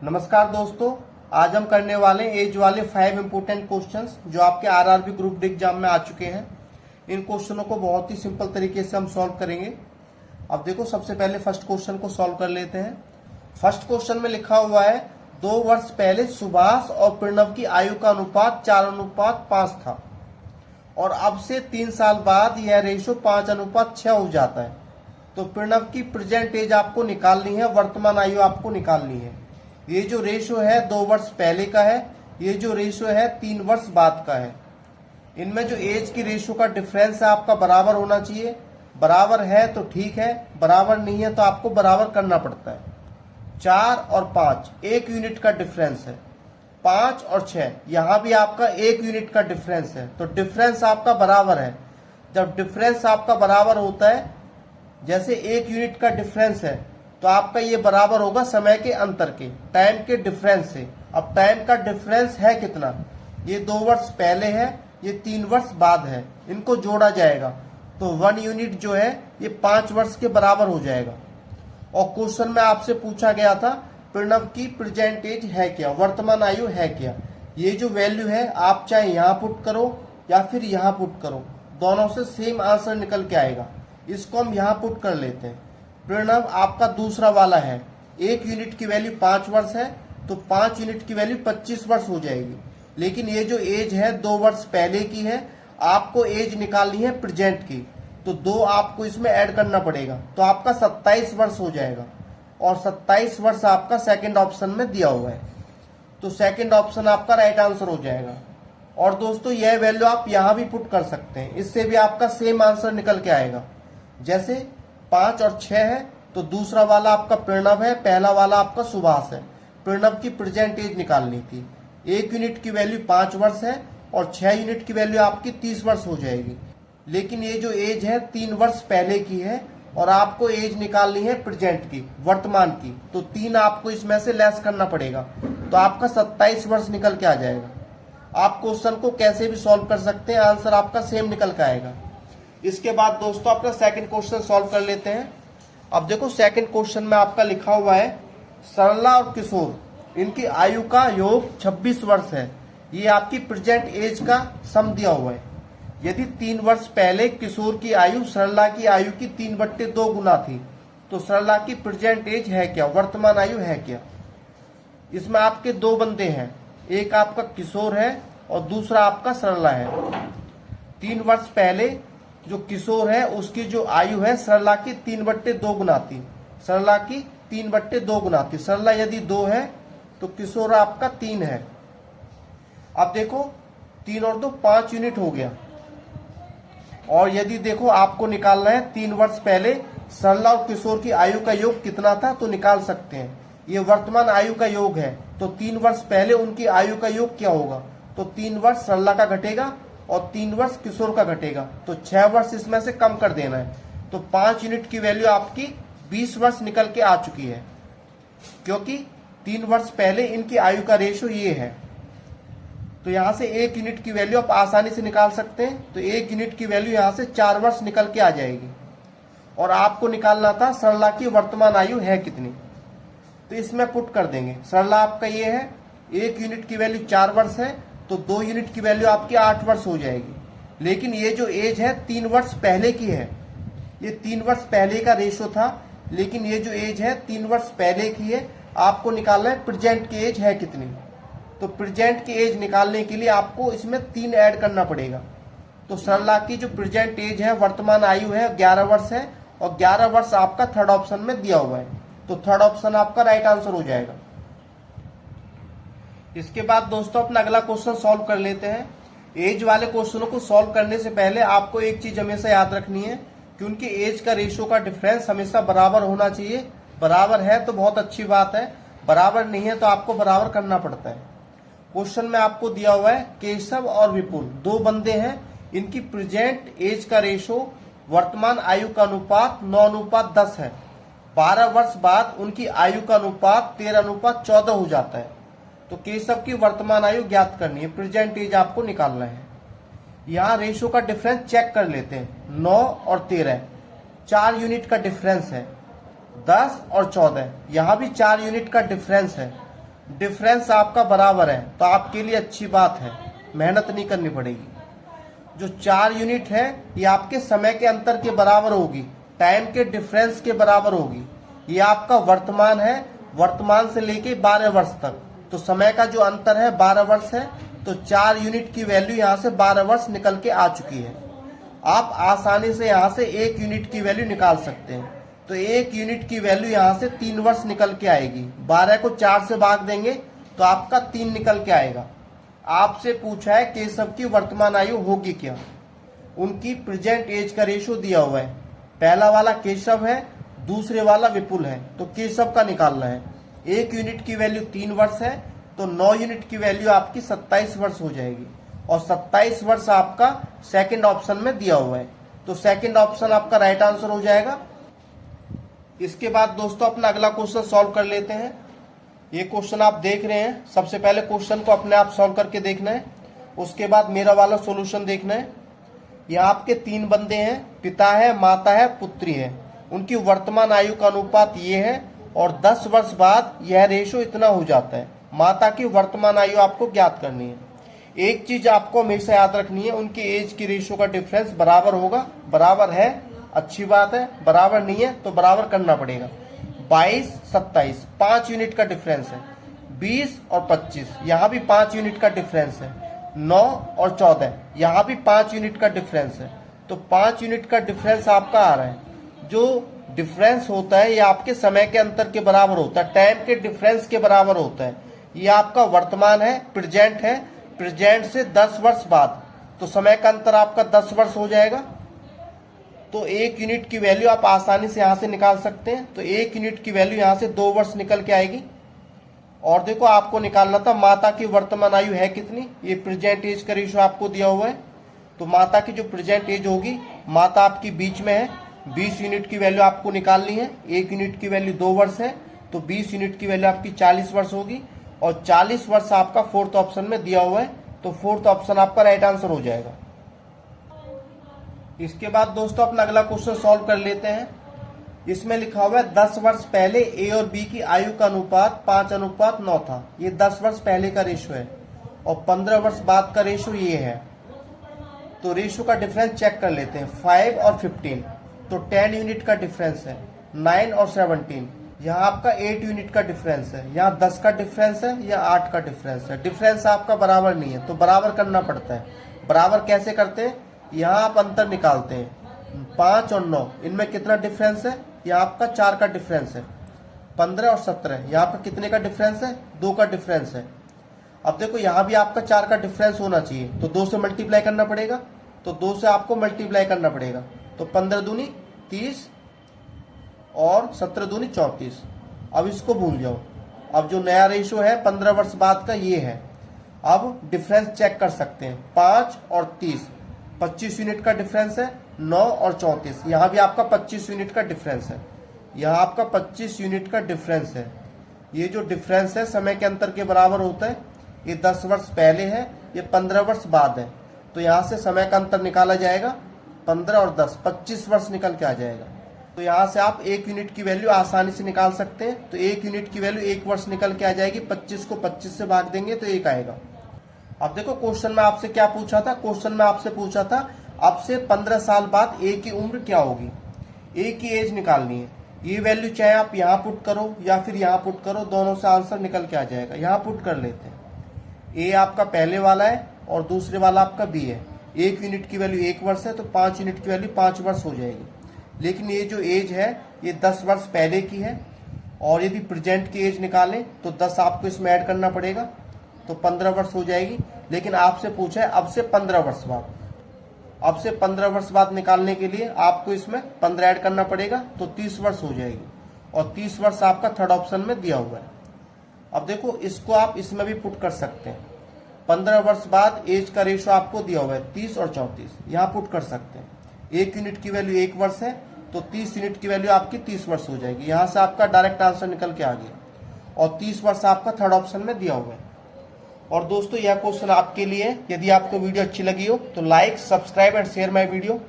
नमस्कार दोस्तों, आज हम करने वाले एज वाले 5 इम्पोर्टेंट क्वेश्चंस जो आपके आरआरबी ग्रुप डी एग्जाम में आ चुके हैं। इन क्वेश्चनों को बहुत ही सिंपल तरीके से हम सॉल्व करेंगे। अब देखो, सबसे पहले फर्स्ट क्वेश्चन को सॉल्व कर लेते हैं। फर्स्ट क्वेश्चन में लिखा हुआ है 2 वर्ष पहले सुभाष और प्रणव की आयु का अनुपात 4:5 था और अब से 3 साल बाद यह रेशो 5:6 हो जाता है। तो प्रणव की प्रेजेंट एज आपको निकालनी है, वर्तमान आयु आपको निकालनी है। ये जो रेशो है 2 वर्ष पहले का है, ये जो रेशो है 3 वर्ष बाद का है। इनमें जो एज की रेशो का डिफरेंस है आपका बराबर होना चाहिए। बराबर है तो ठीक है, बराबर नहीं है तो आपको बराबर करना पड़ता है। 4 और 5 1 यूनिट का डिफरेंस है। 5 और 6 यहाँ भी आपका 1 यूनिट का डिफरेंस है, तो डिफरेंस आपका बराबर है। जब डिफरेंस आपका बराबर होता है, जैसे 1 यूनिट का डिफरेंस है, तो आपका ये बराबर होगा समय के अंतर के, टाइम के डिफरेंस से। अब टाइम का डिफरेंस है कितना? ये 2 वर्ष पहले है, ये 3 वर्ष बाद है। इनको जोड़ा जाएगा तो 1 यूनिट जो है ये 5 वर्ष के बराबर हो जाएगा। और क्वेश्चन में आपसे पूछा गया था प्रणव की प्रेजेंट एज है क्या, वर्तमान आयु है क्या। ये जो वैल्यू है आप चाहे यहाँ पुट करो या फिर यहाँ पुट करो, दोनों से सेम आंसर निकल के आएगा। इसको हम यहाँ पुट कर लेते हैं। प्रणव आपका दूसरा वाला है, 1 यूनिट की वैल्यू 5 वर्ष है, तो 5 यूनिट की वैल्यू 25 वर्ष हो जाएगी। लेकिन ये जो एज है 2 वर्ष पहले की है, आपको एज निकालनी है प्रेजेंट की, तो 2 आपको इसमें ऐड करना पड़ेगा, तो आपका 27 वर्ष हो जाएगा। और 27 वर्ष आपका सेकंड ऑप्शन में दिया हुआ है, तो सेकंड ऑप्शन आपका राइट आंसर हो जाएगा। और दोस्तों यह वैल्यू आप यहाँ भी पुट कर सकते हैं, इससे भी आपका सेम आंसर निकल के आएगा। जैसे 5 और 6 है, तो दूसरा वाला आपका प्रणव है, पहला वाला आपका सुभाष है। प्रणव की प्रेजेंट एज निकालनी थी। 1 यूनिट की वैल्यू 5 वर्ष है और 6 यूनिट की वैल्यू आपकी 30 वर्ष हो जाएगी। लेकिन ये जो एज है 3 वर्ष पहले की है और आपको एज निकालनी है प्रेजेंट की, वर्तमान की, तो 3 आपको इसमें से लेस करना पड़ेगा, तो आपका 27 वर्ष निकल के आ जाएगा। आप क्वेश्चन को कैसे भी सॉल्व कर सकते हैं, आंसर आपका सेम निकल के आएगा। इसके बाद दोस्तों अपना सेकंड क्वेश्चन सॉल्व कर लेते हैं। अब देखो, सेकंड क्वेश्चन में आपका लिखा हुआ है सरला और किशोर, इनकी आयु का योग 26 वर्ष है। ये आपकी प्रेजेंट एज का सम दिया हुआ है। यदि 3 वर्ष पहले किशोर की आयु सरला की आयु की 3/2 गुना थी, तो सरला की प्रेजेंट एज है क्या, वर्तमान आयु है क्या। इसमें आपके 2 बंदे हैं, एक आपका किशोर है और दूसरा आपका सरला है। 3 वर्ष पहले जो किशोर है उसकी जो आयु है सरला की 3/2 गुना थी। सरला की 3/2 गुना थी। सरला यदि 2 है तो किशोर आपका 3 है। अब देखो 3 और 2 5 यूनिट हो गया। और यदि देखो आपको निकालना है 3 वर्ष पहले सरला और किशोर की आयु का योग कितना था, तो निकाल सकते हैं। ये वर्तमान आयु का योग है, तो 3 वर्ष पहले उनकी आयु का योग क्या होगा, तो 3 वर्ष सरला का घटेगा और 3 वर्ष किशोर का घटेगा, तो 6 वर्ष इसमें से कम कर देना है। तो 5 यूनिट की वैल्यू आपकी 20 वर्ष निकल के आ चुकी है, क्योंकि 3 वर्ष पहले इनकी आयु का रेशो ये है। तो यहाँ से 1 यूनिट की वैल्यू आप आसानी से निकाल सकते हैं, तो 1 यूनिट की वैल्यू यहाँ से 4 वर्ष निकल के आ जाएगी। और आपको निकालना था सरला की वर्तमान आयु है कितनी, तो इसमें पुट कर देंगे। सरला आपका ये है, 1 यूनिट की वैल्यू 4 वर्ष है, तो 2 यूनिट की वैल्यू आपकी 8 वर्ष हो जाएगी। लेकिन ये जो एज है 3 वर्ष पहले की है, ये 3 वर्ष पहले का रेशो था, लेकिन ये जो एज है 3 वर्ष पहले की है। आपको निकालना है प्रेजेंट की एज है कितनी, तो प्रेजेंट की एज निकालने के लिए आपको इसमें 3 ऐड करना पड़ेगा। तो सरला की जो प्रेजेंट एज है, वर्तमान आयु है 11 वर्ष है, और 11 वर्ष आपका थर्ड ऑप्शन में दिया हुआ है, तो थर्ड ऑप्शन आपका राइट आंसर हो जाएगा। इसके बाद दोस्तों अपना अगला क्वेश्चन सॉल्व कर लेते हैं। एज वाले क्वेश्चनों को सॉल्व करने से पहले आपको एक चीज हमेशा याद रखनी है कि उनकी एज का रेशो का डिफरेंस हमेशा बराबर होना चाहिए। बराबर है तो बहुत अच्छी बात है, बराबर नहीं है तो आपको बराबर करना पड़ता है। क्वेश्चन में आपको दिया हुआ है केशव और विपुल 2 बंदे हैं, इनकी प्रेजेंट एज का रेशो वर्तमान आयु का अनुपात 9:10 है। 12 वर्ष बाद उनकी आयु का अनुपात 13:14 हो जाता है। तो केशव की वर्तमान आयु ज्ञात करनी है, प्रेजेंट एज आपको निकालना है। यहाँ रेशो का डिफरेंस चेक कर लेते हैं। 9 और 13 4 यूनिट का डिफरेंस है। 10 और 14 यहाँ भी 4 यूनिट का डिफरेंस है। डिफरेंस आपका बराबर है तो आपके लिए अच्छी बात है, मेहनत नहीं करनी पड़ेगी। जो 4 यूनिट है ये आपके समय के अंतर के बराबर होगी, टाइम के डिफरेंस के बराबर होगी। ये आपका वर्तमान है, वर्तमान से लेके 12 वर्ष तक, तो समय का जो अंतर है 12 वर्ष है, तो 4 यूनिट की वैल्यू यहाँ से 12 वर्ष निकल के आ चुकी है। आप आसानी से यहाँ से 1 यूनिट की वैल्यू निकाल सकते हैं, तो 1 यूनिट की वैल्यू यहाँ से 3 वर्ष निकल के आएगी। 12 को 4 से भाग देंगे तो आपका 3 निकल के आएगा। आपसे पूछा है केशव की वर्तमान आयु होगी क्या, उनकी प्रेजेंट एज का रेशो दिया हुआ है। पहला वाला केशव है, दूसरे वाला विपुल है, तो केशव का निकालना है। 1 यूनिट की वैल्यू 3 वर्ष है, तो 9 यूनिट की वैल्यू आपकी 27 वर्ष हो जाएगी, और 27 वर्ष आपका सेकंड ऑप्शन में दिया हुआ है, तो सेकंड ऑप्शन आपका राइट आंसर हो जाएगा। इसके बाद दोस्तों अपना अगला क्वेश्चन सॉल्व कर लेते हैं। ये क्वेश्चन आप देख रहे हैं, सबसे पहले क्वेश्चन को अपने आप सॉल्व करके देखना है, उसके बाद मेरा वाला सॉल्यूशन देखना है। यहाँ आपके 3 बंदे हैं, पिता है, माता है, पुत्री है। उनकी वर्तमान आयु का अनुपात ये है, और 10 वर्ष बाद यह रेशो इतना हो जाता है। माता की वर्तमान आयु आपको ज्ञात करनी है। एक चीज आपको हमेशा याद रखनी है, उनकी एज की रेशो का डिफरेंस बराबर होगा। बराबर है, अच्छी बात है, बराबर नहीं है तो बराबर करना पड़ेगा। 22, 27 5 यूनिट का डिफरेंस है। 20 और 25 यहाँ भी 5 यूनिट का डिफरेंस है। 9 और 14 यहाँ भी 5 यूनिट का डिफरेंस है, तो 5 यूनिट का डिफरेंस आपका आ रहा है। जो डिफरेंस होता है ये आपके समय के अंतर के बराबर होता है, टाइम के डिफरेंस के बराबर होता है। ये आपका वर्तमान है, प्रेजेंट है, प्रेजेंट से 10 वर्ष बाद, तो समय का अंतर आपका 10 वर्ष हो जाएगा। तो 1 यूनिट की वैल्यू आप आसानी से यहाँ से निकाल सकते हैं, तो 1 यूनिट की वैल्यू यहाँ से 2 वर्ष निकल के आएगी। और देखो आपको निकालना था माता की वर्तमान आयु है कितनी, ये प्रेजेंट एज का रेशो आपको दिया हुआ है, तो माता की जो प्रेजेंट एज होगी, माता आपकी बीच में है, 20 यूनिट की वैल्यू आपको निकालनी है। 1 यूनिट की वैल्यू 2 वर्ष है, तो 20 यूनिट की वैल्यू आपकी 40 वर्ष होगी, और 40 वर्ष आपका 4th ऑप्शन में दिया हुआ है, तो 4th ऑप्शन आपका राइट आंसर हो जाएगा। इसके बाद दोस्तों अपना अगला क्वेश्चन सॉल्व कर लेते हैं। इसमें लिखा हुआ है 10 वर्ष पहले ए और बी की आयु का अनुपात 5:9 था। ये 10 वर्ष पहले का रेशो है, और 15 वर्ष बाद का रेशो ये है। तो रेशो का डिफरेंस चेक कर लेते हैं। 5 और 15, तो 10 यूनिट का डिफरेंस है। 9 और 17, यहाँ आपका 8 यूनिट का डिफरेंस है। यहाँ 10 का डिफरेंस है, या 8 का डिफरेंस है। डिफरेंस आपका बराबर नहीं है, तो बराबर करना पड़ता है। बराबर कैसे करते हैं, यहाँ आप अंतर निकालते हैं। 5 और 9 इनमें कितना डिफरेंस है, यहाँ आपका 4 का डिफरेंस है। 15 और 17 यहाँ पर कितने का डिफरेंस है, 2 का डिफरेंस है। अब देखो यहाँ भी आपका 4 का डिफरेंस होना चाहिए, तो 2 से मल्टीप्लाई करना पड़ेगा, तो 2 से आपको मल्टीप्लाई करना पड़ेगा, तो 15 दूनी 30 और 17 दूनी 34। अब इसको भूल जाओ। अब जो नया रेशो है 15 वर्ष बाद का ये है। अब डिफरेंस चेक कर सकते हैं। 5 और 30 25 यूनिट का डिफरेंस है। 9 और 34 यहाँ भी आपका 25 यूनिट का डिफरेंस है। यहाँ आपका 25 यूनिट का डिफरेंस है। ये जो डिफरेंस है समय के अंतर के बराबर होता है। ये 10 वर्ष पहले है, ये 15 वर्ष बाद है, तो यहाँ से समय का अंतर निकाला जाएगा। 15 और 10 25 वर्ष निकल के आ जाएगा। तो यहाँ से आप 1 यूनिट की वैल्यू आसानी से निकाल सकते हैं। तो 1 यूनिट की वैल्यू 1 वर्ष निकल के आ जाएगी। 25 को 25 से भाग देंगे तो 1 आएगा। अब देखो क्वेश्चन में आपसे क्या पूछा था, क्वेश्चन में आपसे पूछा था अब से 15 साल बाद ए की उम्र क्या होगी। ए की एज निकालनी है। ये वैल्यू चाहे आप यहाँ पुट करो या फिर यहाँ पुट करो, दोनों से आंसर निकल के आ जाएगा। यहाँ पुट कर लेते हैं। ए आपका पहले वाला है और दूसरे वाला आपका बी है। 1 यूनिट की वैल्यू 1 वर्ष है, तो 5 यूनिट की वैल्यू 5 वर्ष हो जाएगी। लेकिन ये जो एज है ये 10 वर्ष पहले की है, और यदि प्रेजेंट की एज निकालें तो 10 आपको इसमें ऐड करना पड़ेगा, तो 15 वर्ष हो जाएगी। लेकिन आपसे पूछा है अब से 15 वर्ष बाद। अब से 15 वर्ष बाद निकालने के लिए आपको इसमें 15 ऐड करना पड़ेगा, तो 30 वर्ष हो जाएगी, और 30 वर्ष आपका 3rd ऑप्शन में दिया हुआ है। अब देखो इसको आप इसमें भी पुट कर सकते हैं। 15 वर्ष बाद एज का रेशो आपको दिया हुआ है 30 और 34, यहाँ पुट कर सकते हैं। 1 यूनिट की वैल्यू 1 वर्ष है, तो 30 यूनिट की वैल्यू आपकी 30 वर्ष हो जाएगी। यहाँ से आपका डायरेक्ट आंसर निकल के आ गया, और 30 वर्ष आपका 3rd ऑप्शन में दिया हुआ है। और दोस्तों यह क्वेश्चन आपके लिए, यदि आपको वीडियो अच्छी लगी हो तो like, subscribe and share my video.